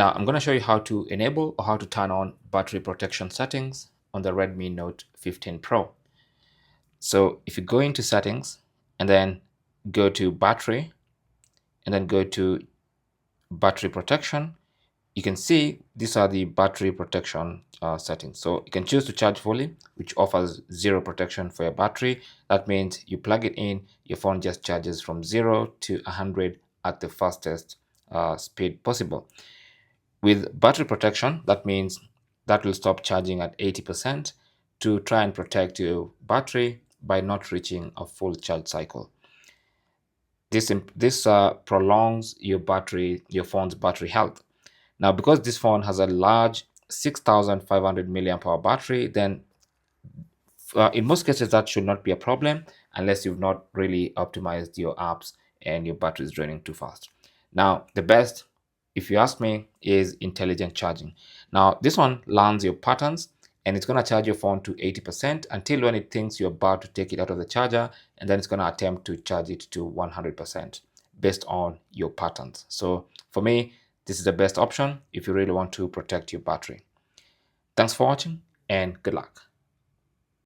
Now I'm going to show you how to enable or how to turn on battery protection settings on the Redmi Note 15 Pro. So if you go into settings and then go to battery and then go to battery protection, you can see these are the battery protection settings. So you can choose to charge fully, which offers zero protection for your battery. That means you plug it in, your phone just charges from 0 to 100 at the fastest speed possible. With battery protection, that means that will stop charging at 80% to try and protect your battery by not reaching a full charge cycle. This prolongs your phone's battery health. Now, because this phone has a large 6,500 milliamp hour battery, then in most cases that should not be a problem unless you've not really optimized your apps and your battery is draining too fast. Now, the best, if you ask me, is intelligent charging. Now, this one learns your patterns and it's going to charge your phone to 80% until when it thinks you're about to take it out of the charger, and then it's going to attempt to charge it to 100% based on your patterns. So for me, this is the best option if you really want to protect your battery. Thanks for watching and good luck.